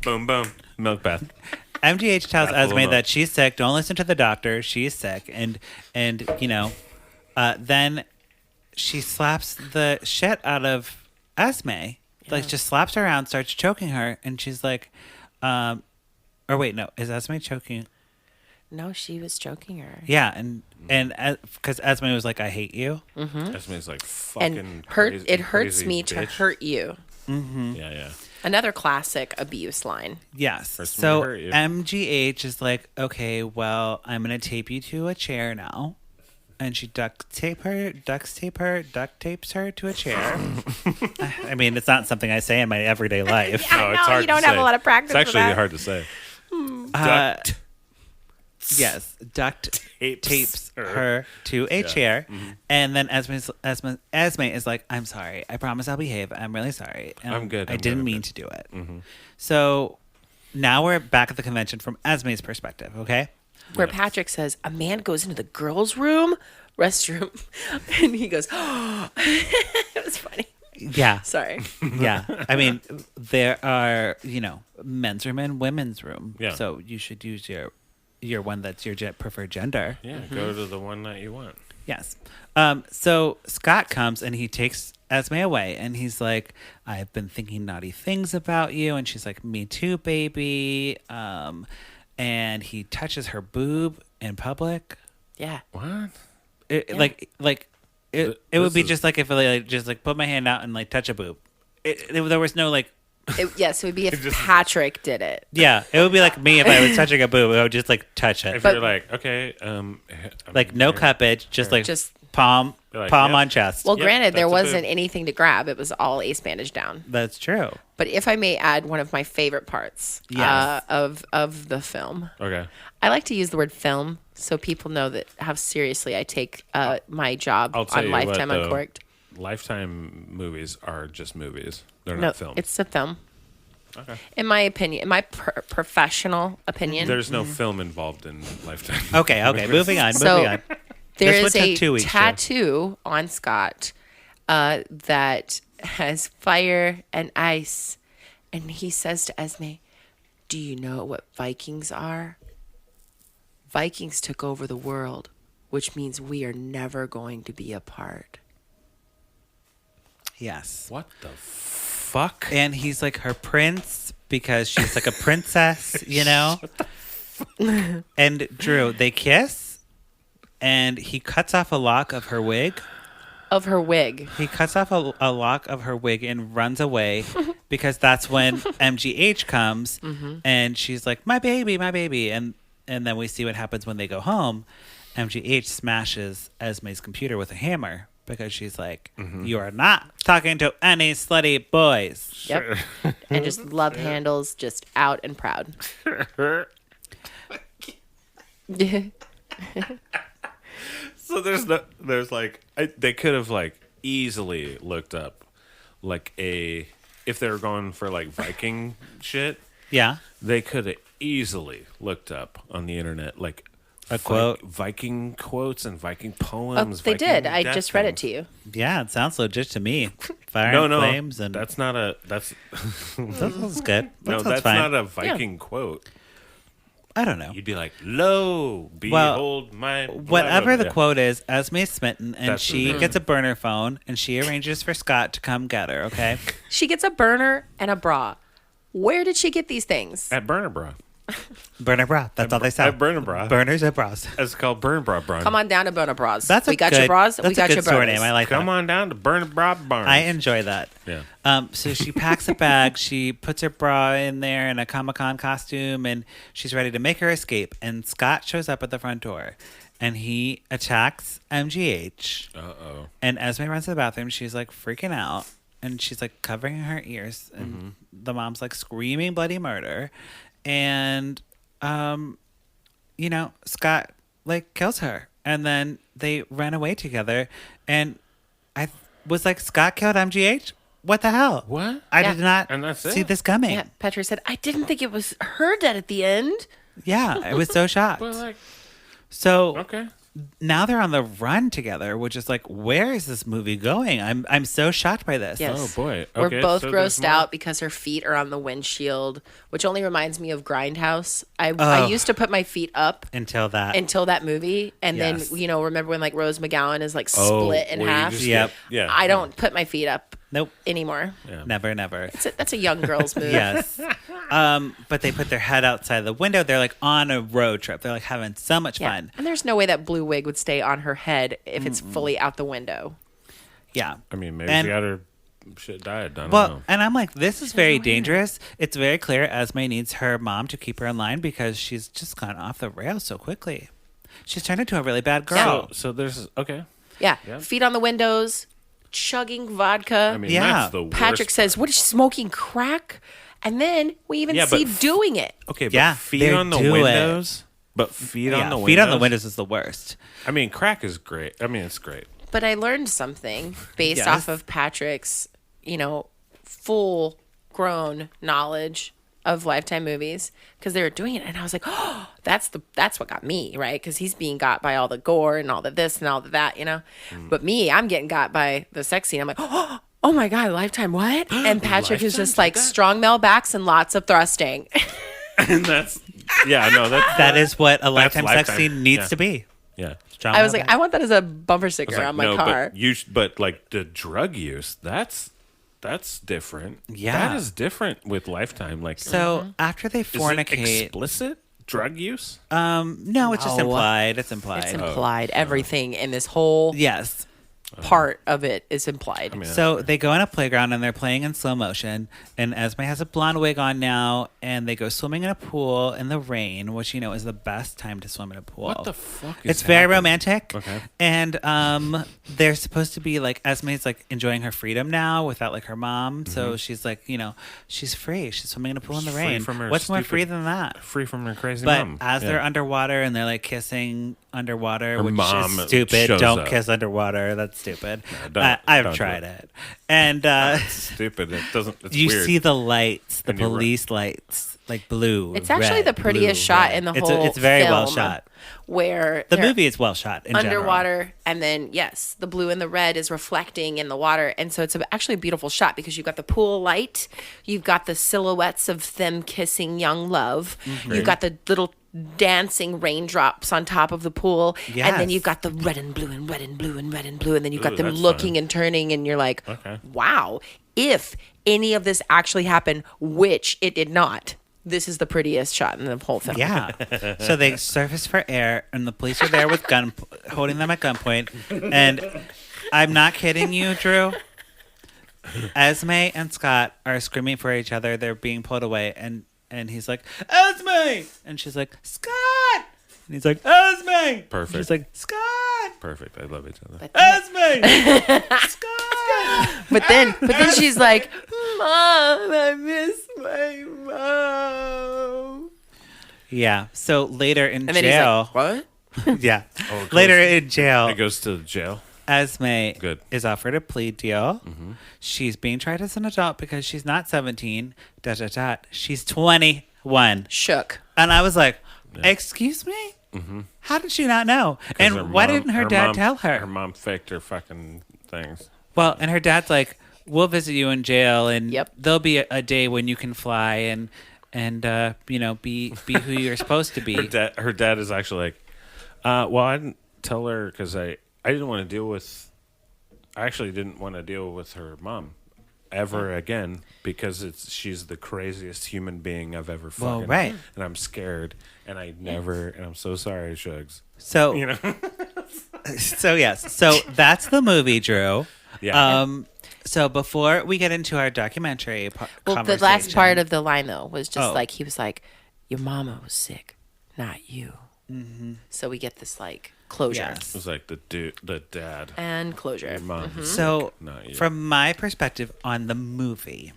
Boom, boom. Milk bath. MGH tells Bath full of Esme milk. that she's sick. Don't listen to the doctor. She's sick, and then she slaps the shit out of Esme. Like just slaps her around, starts choking her, and she's like, or wait, no, is Esme choking? No, she was choking her. Yeah, and because Esme was like, I hate you. Esme's like fucking And crazy, it hurts crazy me to bitch. hurt you. Yeah, yeah. Another classic abuse line. Yes. Hurts me So to hurt you. MGH is like, okay, well, I'm gonna tape you to a chair now, and she duct tapes her to a chair. I mean, it's not something I say in my everyday life. I know, you don't to have say. a lot of practice It's actually for that. hard to say. Uh, yes, duct Tapes tapes her. her to a chair, Mm-hmm. and then Esme is like, I'm sorry. I promise I'll behave. I'm really sorry. And I'm good. I I'm didn't good, I'm mean good." to do it. So now we're back at the convention from Esme's perspective. Okay. Where Patrick says, a man goes into the girls' restroom, and he goes, oh. It was funny. Yeah. Sorry. Yeah. I mean, there are, men's room and women's room. Yeah. So you should use your one that's your preferred gender. Yeah, go to the one that you want. Yes. So Scott comes and he takes Esme away and he's like, I've been thinking naughty things about you. And she's like, me too, baby. And he touches her boob in public. Yeah. What? It would This be is- just like if I just like put my hand out and like touch a boob. There was no like, Yes, it would be if just- Patrick did it. yeah, it would be like me if I was touching a boob. I would just like touch it. If But- you're like, okay, Like no cuppage, just like Just- palm Like, palm yep. on chest. Well, Yep, granted, there that's a wasn't boob. anything to grab. It was all ace bandage down. That's true. But if I may add one of my favorite parts Yes. of the film, Okay. I like to use the word film so people know that how seriously I take my job I'll tell on you what, Lifetime though. Uncorked. Lifetime movies are just movies. They're No, not film. it's a film. Okay. In my opinion, in my professional opinion, There's no film involved in Lifetime. Okay, moving on, So- moving on. there This is one a took 2 weeks, Joe. tattoo on Scott that has fire and ice. And he says to Esme, do you know what Vikings are? Vikings took over the world, which means we are never going to be apart. Yes. What the fuck? And he's like her prince because she's like a princess, And Drew, they kiss and he cuts off a lock of her wig. Of her wig. He cuts off a lock of her wig and runs away because that's when MGH comes and she's like, my baby. And then we see what happens when they go home. MGH smashes Esme's computer with a hammer because she's like, you are not talking to any slutty boys. Yep. And just love handles, just out and proud. So they could have like easily looked up like if they were going for like Viking shit, Yeah. they could have easily looked up on the internet like A quote. Viking quotes and Viking Oh, poems. they did. Viking I death just read it things. to you. Yeah, it sounds legit to me. Fire No, and no, flames and that's not a that's that sounds good. That no, sounds that's fine. not a Viking quote. I don't know. You'd be like, "Lo, behold my Whatever the Yeah. quote is, Esme's smitten, and That's- she gets a burner phone, and she arranges for Scott to come get her. Okay, She gets a burner and a bra. Where did she get these things? at Burner Bra." Burner bra. That's all they sell. Burner bra. Burners and bras. It's called Burn Bra Barn. Come on down to Burner Bras. That's we got your bras. That's We got a your good store burners. name. I like Come that. on down to Burn Bra Barn. I enjoy that. Yeah. So she packs a bag. She puts her bra in there in a Comic-Con costume, and she's ready to make her escape. And Scott shows up at the front door, and he attacks MGH. Uh-oh. And Esme runs to the bathroom. She's like freaking out, and she's like covering her ears, and the mom's like screaming bloody murder, and Scott like kills her, and then they ran away together, and I was like, Scott killed MGH. What the hell? What? I Yeah. did not And that's see it? this coming. Yeah, Patrick said, I didn't think it was her dead at the end. Yeah, I was so shocked. Well, like, So okay. now they're on the run together, which is like, where is this movie going? I'm so shocked by this. Yes. Oh, boy. We're Okay, both so there's grossed more. out because her feet are on the windshield, which only reminds me of Grindhouse. I used to put my feet up Until that. until that movie, and Yes. then remember when like Rose McGowan is like split in where you half? just Yep. get- yeah. I don't put my feet up Nope. anymore. Never. That's a young girl's move. Yes. But they put their head outside the window. They're like on a road trip. They're like having so much Yeah. fun. And there's no way that blue wig would stay on her head if it's fully out the window. Yeah. I mean, maybe And- she got her shit dyed. I don't Well, know. and I'm like, this is very dangerous. It's very clear Esme needs her mom to keep her in line because she's just gone off the rails so quickly. She's turned into a really bad girl. So there's, okay. Yeah. Yeah. Feet on the windows, chugging vodka. I mean, Yeah. that's the worst. Patrick says, "What is she smoking crack?" And then we even Yeah, see but doing it. Okay, but Yeah, feet they on the do it. windows. But feet on the windows. feet on the windows is the worst. I mean, crack is great. I mean, it's great. But I learned something based Yes. off of Patrick's, full grown knowledge of Lifetime movies because they were doing it, and I was like, "Oh, that's what got me, right?" Because he's being got by all the gore and all the this and all the that, But me, I'm getting got by the sex scene. I'm like, "Oh my god, Lifetime what?" And Patrick is just like strong male backs and lots of thrusting. And that's, yeah, no, That is what a lifetime sex Lifetime. scene needs Yeah. to be. yeah. Strong I was male like, I want that as a bumper sticker It's like, on my no, car. but like the drug use, that's different. Yeah. That is different with Lifetime. Like, So after they is it fornicate, explicit drug use? no, it's just No. implied. It's implied. It's implied. Everything in this whole Yes. part of it is implied. mean, So they go in a playground and they're playing in slow motion. And Esme has a blonde wig on now, and they go swimming in a pool in the rain, which is the best time to swim in a pool. What the fuck is It's very happening? romantic. Okay. And they're supposed to be like Esme's like enjoying her freedom now without like her mom. So she's like, she's free. She's swimming in a pool in the Free rain. from her What's more stupid- free than that? Free from her crazy But mom. as Yeah. they're underwater and they're like kissing underwater, Her which mom is stupid. shows Don't up. kiss underwater. That's stupid. don't I've do tried it. it. And Stupid. It doesn't. It's you weird. see the lights, the And you're right. police lights, like blue. It's actually red, the prettiest blue, shot red. in the It's whole it's very well film, shot. where The they're movie is well shot in general. underwater, and then yes, the blue and the red is reflecting in the water, and so it's actually a beautiful shot because you've got the pool light, you've got the silhouettes of them kissing young love, you've got the little dancing raindrops on top of the pool, and then Yes. you've got the red and blue and red and blue and red and blue, and then you've got Ooh, them that's looking fun. and turning, and you're like, Okay. wow, if any of this actually happened, which it did not. This is the prettiest shot in the whole film. Yeah. So they surface for air, and the police are there with holding them at gunpoint. And I'm not kidding you, Drew. Esme and Scott are screaming for each other. They're being pulled away, and he's like, Esme! And she's like, Scott! And he's like, Esme! Perfect. She's like, Scott! Perfect. I love each other. Esme! Scott! But then she's like, Mom, I miss my mom. Yeah. So later in And then jail. he's like, what? Yeah. Oh, it Later goes- in jail. It goes to jail. Esme Good. is offered a plea deal. She's being tried as an adult because she's not 17. She's 21. Shook. And I was like, excuse me? How did she not know? 'Cause And her why mom- didn't her dad mom- tell her? Her mom faked her fucking things. Well, and her dad's like, we'll visit you in jail, and Yep. there'll be a day when you can fly and be who you're supposed to be. Her dad is actually like, well, I didn't tell her because I didn't want to deal with. I actually didn't want to deal with her mom ever again because she's the craziest human being I've ever fucking. right. And I'm scared, and and I'm so sorry, Shugs. So You know. so yes, so that's the movie, Drew. Yeah. So before we get into our documentary the last part of the line though was just like he was like, "Your mama was sick, not you." Mm-hmm. So we get this like closure. It was like the dad And closure. Your mom. Mm-hmm. So Not you. from my perspective on the movie,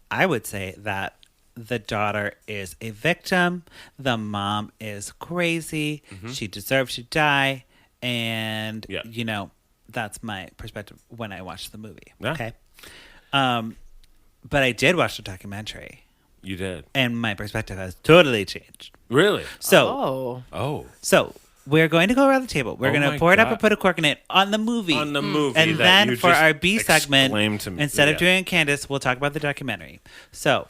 I would say that the daughter is a victim. The mom is crazy. She deserves to die. And, you know, that's my perspective when I watched the movie. Yeah. Okay. But I did watch the documentary. You did. And my perspective has totally changed. Really? So, Oh. We're going to go around the table. We're going to my pour it up God. and put a cork in it on the movie. On the movie. And that then you for just our B segment, exclaimed to me. instead of doing Candace, we'll talk about the documentary. So,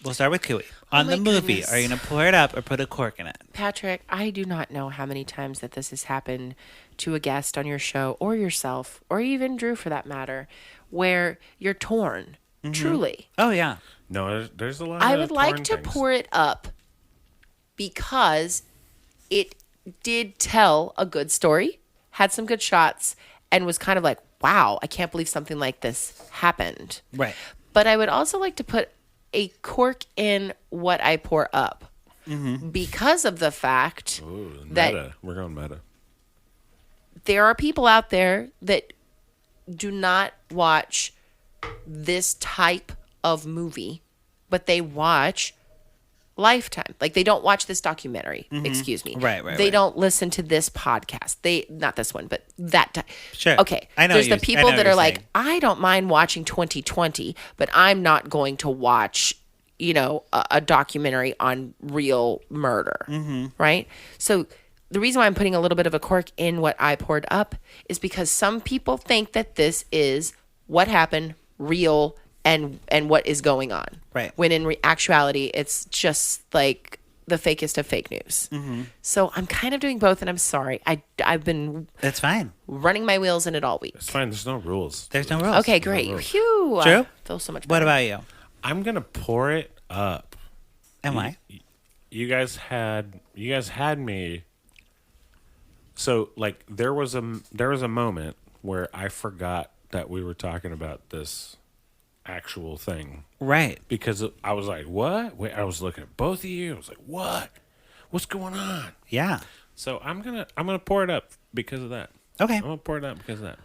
we'll start with Couey. On the my movie, goodness. are you going to pour it up or put a cork in it? Patrick, I do not know how many times that this has happened to a guest on your show or yourself, or even Drew for that matter, where you're torn. Truly. Oh, yeah. No, there's a lot I of would like torn to things. pour it up because it did tell a good story, had some good shots, and was kind of like, wow, I can't believe something like this happened. Right. But I would also like to put a cork in what I pour up because of the fact Ooh, that meta. We're going meta. there are people out there that do not watch this type of movie, but they watch Lifetime. Like they don't watch this documentary. Excuse me. Right. They don't listen to this podcast. They not this one, but that. Sure. Okay. I know There's you- the people I know that what are you're like, saying. I don't mind watching 2020, but I'm not going to watch, you know, a documentary on real murder. Right. So the reason why I'm putting a little bit of a cork in what I poured up is because some people think that this is what happened, real, and what is going on. Right. When in actuality, it's just like the fakest of fake news. So I'm kind of doing both, and I'm sorry. I've been That's fine. running my wheels in it all week. It's fine. There's no rules. There's no rules. Okay, great. Phew. Drew? I feel so much What better. about you? I'm gonna pour it up. And why? You guys had me. So like there was a moment where I forgot that we were talking about this actual thing Right. because I was like, "What?" Wait, I was looking at both of you. I was like, "What? What's going on?" Yeah. So I'm gonna pour it up because of that. Okay. I'm gonna pour it up because of that.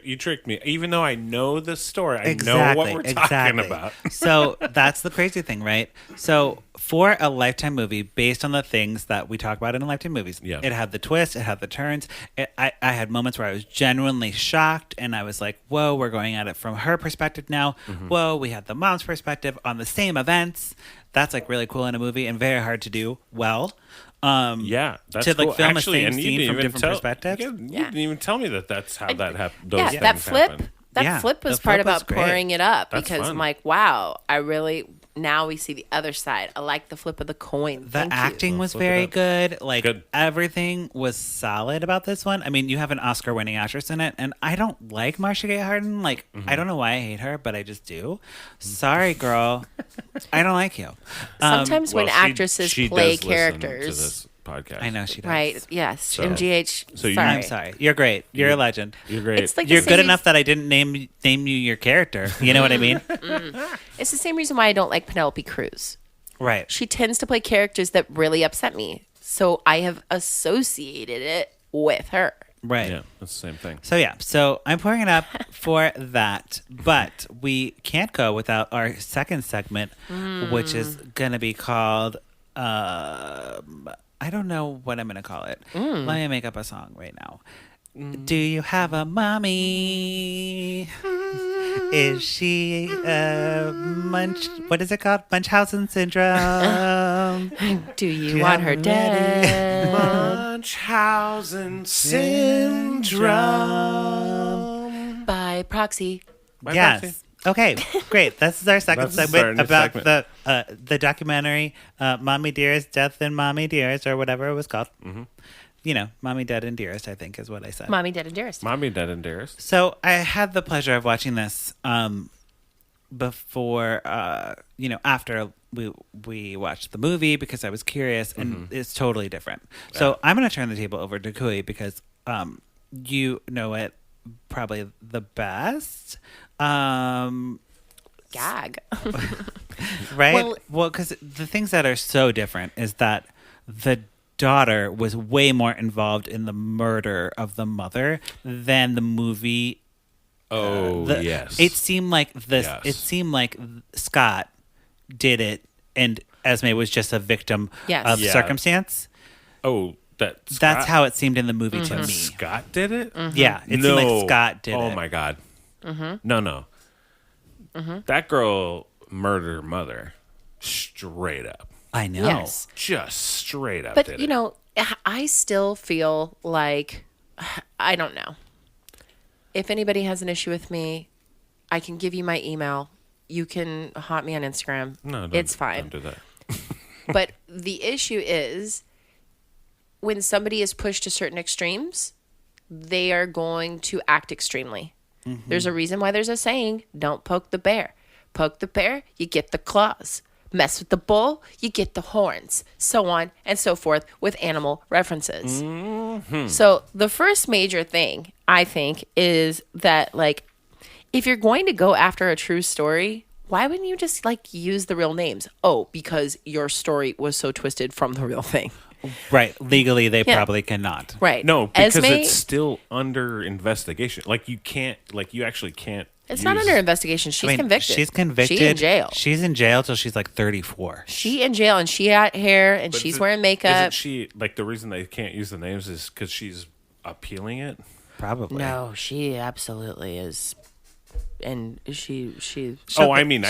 You tricked me. Even though I know the story, I know Exactly. what we're talking about. So that's the crazy thing, right? So for a Lifetime movie based on the things that we talk about in Lifetime movies, Yeah. it had the twists, it had the turns. I had moments where I was genuinely shocked and I was like, whoa, we're going at it from her perspective now. Whoa, we had the mom's perspective on the same events. That's like really cool in a movie and very hard to do well. Yeah, that's To, like, cool. film a Actually, same and you scene didn't from even different tell- perspectives? You Yeah. didn't even tell me that's how that happened. Those Yeah, things that flip. happened. That Yeah, flip was the part flip was about great. pouring it up That's because I'm fun. like, wow, I really now we see the other side. I like the flip of the coin. The Thank you. acting was flip it very up. good. Like Good. everything was solid about this one. I mean, you have an Oscar-winning actress in it, and I don't like Marcia Gay Harden. Like, I don't know why I hate her, but I just do. Sorry, girl. I don't like you. Sometimes when Well, actresses she play does listen to characters, this podcast. I know she does. right? Yes, So- MGH. so you- sorry. I'm sorry. You're great. You're a legend. You're great. It's like the You're same good reason- enough that I didn't name you your character. You know what I mean? It's the same reason why I don't like Penelope Cruz. Right. She tends to play characters that really upset me, so I have associated it with her. Right. yeah, that's the same thing. So yeah, so I'm pouring it up for that, but we can't go without our second segment, which is gonna be called. I don't know what I'm gonna call it. Let me make up a song right now. Do you have a mommy? Is she what is it called? Munchausen syndrome. Do you you want have her a dead? Munchausen syndrome. By proxy. By Yes. proxy. Okay, great. This is our second This is our segment new about segment. the documentary Mommy Dearest, Death and Mommy Dearest, or whatever it was called. Mommy Dead and Dearest, I think is what I said. Mommy Dead and Dearest. Mommy Dead and Dearest. So I had the pleasure of watching this before, after we watched the movie because I was curious, and it's totally different. Yeah. So I'm going to turn the table over to Couey because you know it probably the best. Gag. Right? Well, because the things that are so different is that the daughter was way more involved in the murder of the mother than the movie. Yes. It seemed like this. Yes. It seemed like Scott did it, and Esme was just a victim of circumstance. Oh, that's how it seemed in the movie to me. Scott did it? Yeah, it seemed like Scott did it. Oh my God. No. That girl murdered her mother straight up. I know. Yes. Just straight up. But, I still feel like, I don't know. If anybody has an issue with me, I can give you my email. You can haunt me on Instagram. No, it's fine. Don't do that. But the issue is when somebody is pushed to certain extremes, they are going to act extremely. Mm-hmm. There's a reason why there's a saying, don't poke the bear. Poke the bear, you get the claws. Mess with the bull, you get the horns. So on and so forth with animal references. Mm-hmm. So the first major thing, I think, is that, like, if you're going to go after a true story, why wouldn't you just, use the real names? Oh, because your story was so twisted from the real thing. Right. Legally, they probably cannot. Right. No, because it's still under investigation. You actually can't. It's not under investigation. She's convicted. She's convicted. She's in jail. She's in jail till she's 34. She in jail, and she got hair, and she's wearing makeup. Isn't she, the reason they can't use the names is because she's appealing it? Probably. No, she absolutely is. And she I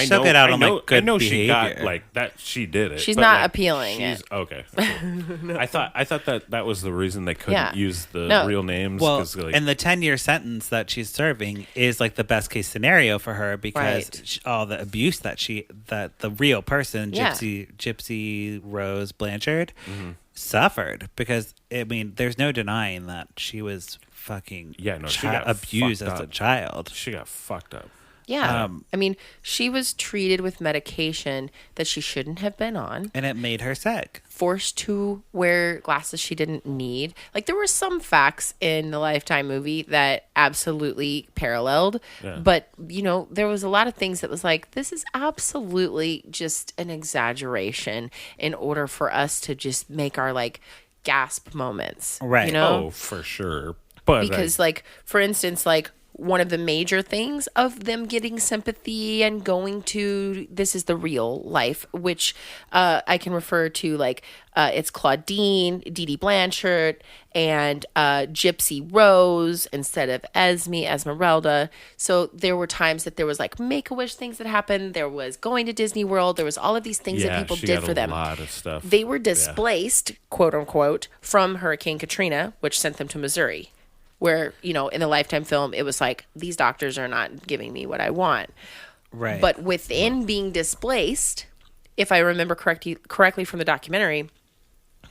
know. I know she got that. She did it. She's not appealing it. Okay. Cool. I thought that was the reason they couldn't use the real names. Well, and the 10-year sentence that she's serving is the best case scenario for her because all the abuse that the real person, Gypsy Rose Blanchard, suffered. Because there's no denying that she was fucking she got abused as a child. She got fucked up. Yeah. She was treated with medication that she shouldn't have been on. And it made her sick. Forced to wear glasses she didn't need. There were some facts in the Lifetime movie that absolutely paralleled. Yeah. But, there was a lot of things that was this is absolutely just an exaggeration in order for us to just make our, gasp moments. Right. Oh, for sure. But because, for instance, one of the major things of them getting sympathy and going to this is the real life, which I can refer to it's Claudine, Dee Dee Blanchard, and Gypsy Rose instead of Esmeralda. So there were times that there was Make-A-Wish things that happened. There was going to Disney World. There was all of these things that people did for them. A lot of stuff. They were displaced, quote unquote, from Hurricane Katrina, which sent them to Missouri. Where, in the Lifetime film, it was these doctors are not giving me what I want. Right. But within being displaced, if I remember correctly from the documentary,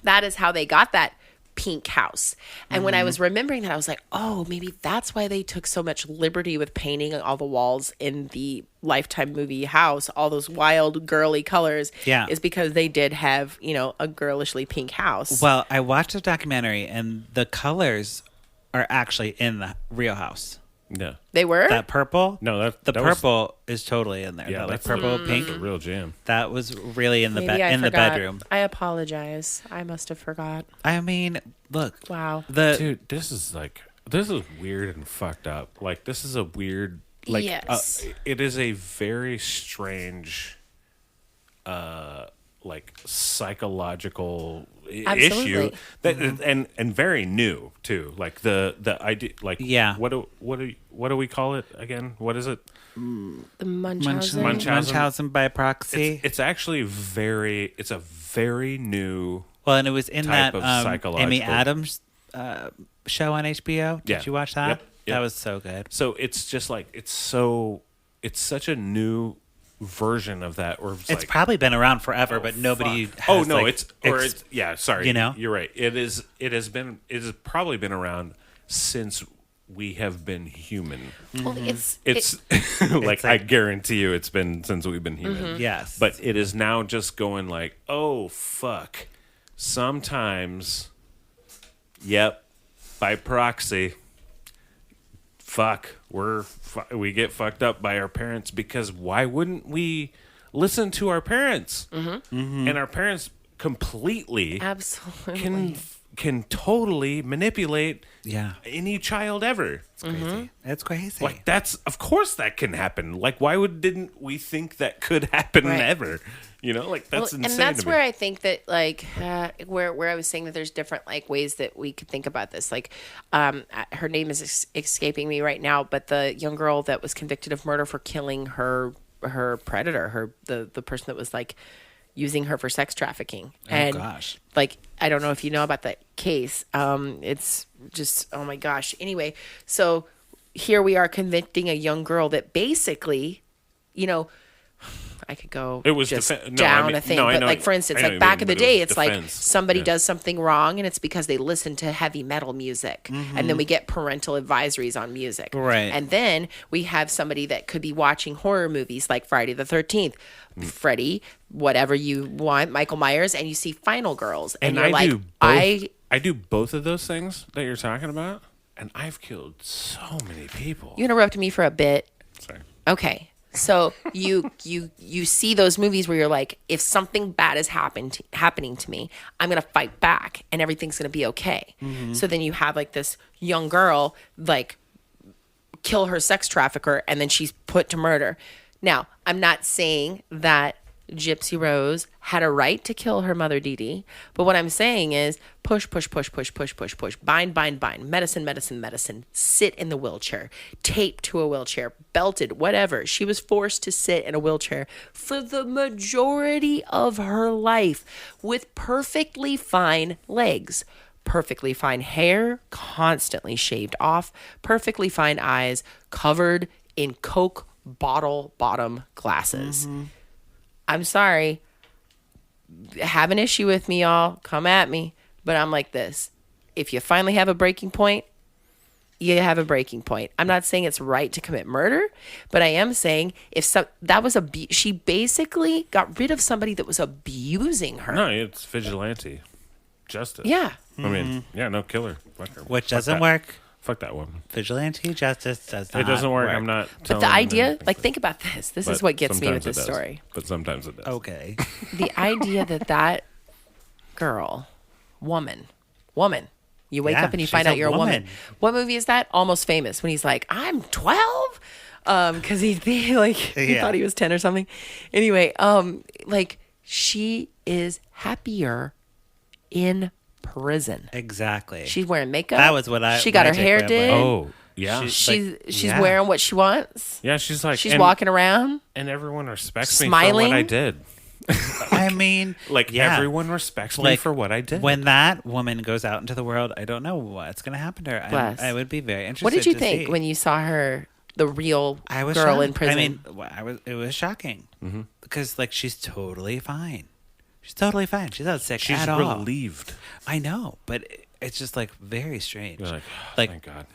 that is how they got that pink house. And when I was remembering that, I was oh, maybe that's why they took so much liberty with painting all the walls in the Lifetime movie house, all those wild, girly colors. Yeah. Is because they did have, a girlishly pink house. Well, I watched the documentary, and the colors are actually in the real house. Yeah. They were? That purple? No, the purple is totally in there. Yeah, that purple pink. The real jam. That was really in the the bedroom. I apologize. I must have forgot. Look. Wow. Dude, this is weird and fucked up. This is a weird yes. It is a very strange psychological issue that and very new too. The idea what do we call it again? What is it? The Munchausen. Munchausen by proxy. It's actually it's a very new and it was in type that of psychological Amy Adams show on HBO. Did you watch that? Yep. That was so good. So it's just it's such a new version of that, or It's probably been around forever, but nobody. Has, sorry. You know, you're right. It has probably been around since we have been human. Well, It's like I guarantee you, it's been since we've been human. Yes, but it is now just going like, oh fuck. Sometimes, yep, by proxy. Fuck, we get fucked up by our parents, because why wouldn't we listen to our parents? And our parents completely absolutely can totally manipulate any child ever. It's crazy. It's crazy. Like, that's, of course that can happen. Like, why didn't we think that could happen ever? You know, like, that's insane. And that's to me. where I think that, like, where I was saying that there's different, like, ways that we could think about this. Like, her name is escaping me right now, but the young girl that was convicted of murder for killing her predator, the person that was, like, using her for sex trafficking. And, gosh. Like, I don't know if you know about that case. It's just, oh my gosh. Anyway, so here we are convicting a young girl that basically, you know, I could go it was just down a thing. But like, for instance, like back in the day, it's like somebody does something wrong and it's because they listen to heavy metal music. And then we get parental advisories on music. Right. And then we have somebody that could be watching horror movies like Friday the 13th, Freddy, whatever you want, Michael Myers, and you see Final Girls. And you're I do both of those things that you're talking about, and I've killed so many people. You interrupted me for a bit. Sorry. Okay. So you see those movies where you're like, if something bad is happening to me, I'm going to fight back and everything's going to be okay. So then you have like this young girl, like, kill her sex trafficker and then she's put to murder. Now, I'm not saying that Gypsy Rose had a right to kill her mother, Dee Dee. But what I'm saying is push, bind, medicine, sit in the wheelchair, taped to a wheelchair, belted, whatever. She was forced to sit in a wheelchair for the majority of her life with perfectly fine legs, perfectly fine hair, constantly shaved off, perfectly fine eyes, covered in Coke bottle bottom glasses. I'm sorry. Have an issue with me, y'all. Come at me. But I'm like this. If you finally have a breaking point, you have a breaking point. I'm not saying it's right to commit murder, but I am saying she basically got rid of somebody that was abusing her. No, it's vigilante justice. Yeah. I mean, no, kill her. Fuck her. Which doesn't work. Fuck that woman. Vigilante justice does not It doesn't work. I'm not But telling the them idea, anything. like, think about this. This is what gets me with this story. But sometimes it does. Okay. The idea that girl, woman, you wake up and you find out you're a woman. What movie is that? Almost Famous, when he's like, I'm 12? Because he thought he was 10 or something. Anyway, like, she is happier in prison. Exactly. She's wearing makeup. That was what she got her hair did. Oh, yeah. She's wearing what she wants. Yeah, she's like... She's walking around. And everyone respects me smiling. for what I did. I mean... everyone respects me for what I did. When that woman goes out into the world, I don't know what's going to happen to her. I would be very interested. What did you think when you saw her, the real girl shocked. in prison? I mean, it was shocking. Because, like, she's totally fine. She's totally fine. She's not sick at all. She's relieved. I know, but it's just, like, very strange. You're like, thank God.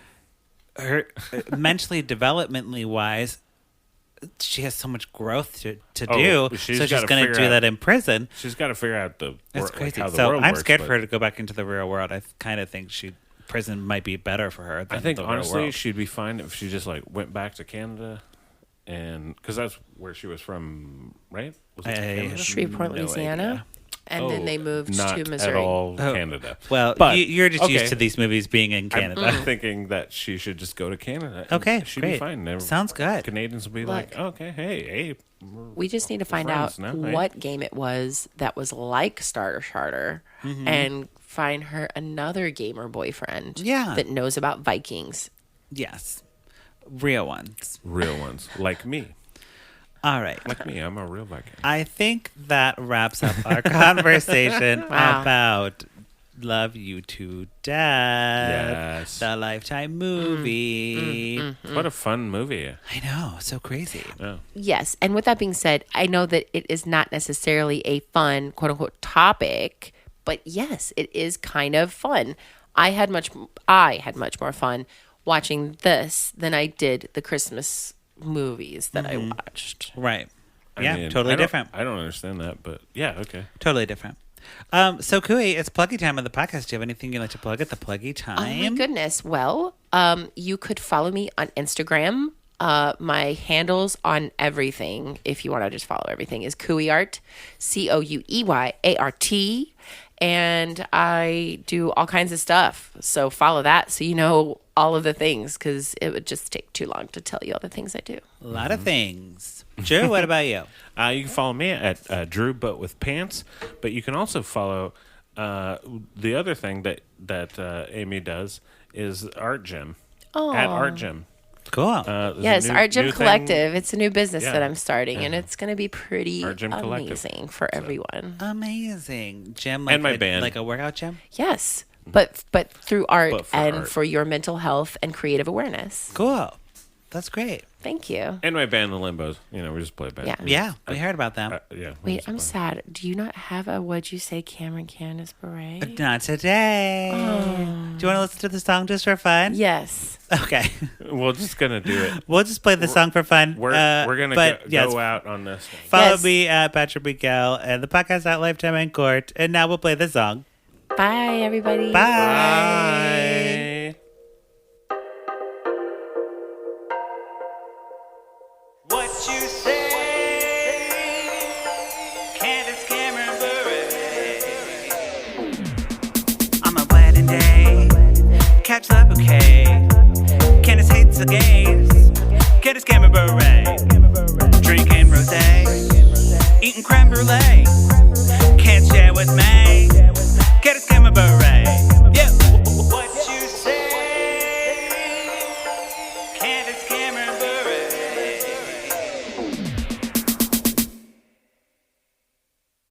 Her mentally, developmentally wise, she has so much growth to do. So she's going to do that in prison. She's got to figure out It's crazy. how the so world I'm works, scared for her to go back into the real world. I kind of think prison might be better for her than I think the real honestly world. she'd be fine if she just like went back to Canada, and because that's where she was from, right? Was it Canada? Shreveport, Louisiana. And then they moved to Missouri. Not at all Canada. Well, but, you're just used to these movies being in Canada. I'm thinking that she should just go to Canada. Okay, she'd great. be fine. Sounds good. Canadians will be like, okay, hey. We just need to find out what game it was that was like Starter Charter, and find her another gamer boyfriend that knows about Vikings. Yes. Real ones. Real ones. Like me. All right. Like me, I'm a real Viking. I think that wraps up our conversation about love you to death. Yes. The Lifetime movie. What a fun movie. I know, so crazy. Yeah. Yes. And with that being said, I know that it is not necessarily a fun, quote unquote, topic, but yes, it is kind of fun. I had much more fun watching this than I did the Christmas movies that I watched. Right. I Yeah, mean, totally I don't- different. I don't understand that, but yeah, okay. Totally different. So, Couey, it's pluggy time of the podcast. Do you have anything you'd like to plug at the pluggy time? Oh my goodness. Well, you could follow me on Instagram. My handles on everything, if you want to just follow everything, is Coueyart, COUEYART. And I do all kinds of stuff. So follow that so you know all of the things, because it would just take too long to tell you all the things I do. A lot of things. Drew, what about you? You can follow me at Drew But With Pants, but you can also follow the other thing that Amy does is Art Gym. At Art Gym. Cool. There's a Yes, new- Art Gym new thing. Collective. It's a new business Yeah. that I'm starting, and it's going to be pretty Art Gym Collective. amazing for everyone. Amazing. Gym, And my band. Like a workout gym? Yes, but through art But for and art. for your mental health and creative awareness. Cool. That's great. Thank you. And my band, The Limbos. You know, we just play band. Yeah. Yeah, we heard about them. Yeah. we Wait, just I'm play. sad. Do you not have a What'd You Say Cameron Candace beret? Not today. Do you want to listen to the song just for fun? Yes. Okay. We're just gonna do it. We'll just play the song for fun. We're gonna but yes, go out on this one. follow Yes. me at Patrick Miguel and the podcast at Lifetime in Court. And now we'll play the song. Bye, everybody. Bye. Bye. What you say, Candace Cameron Bure. On my wedding day, catch the bouquet. Candace hates the game.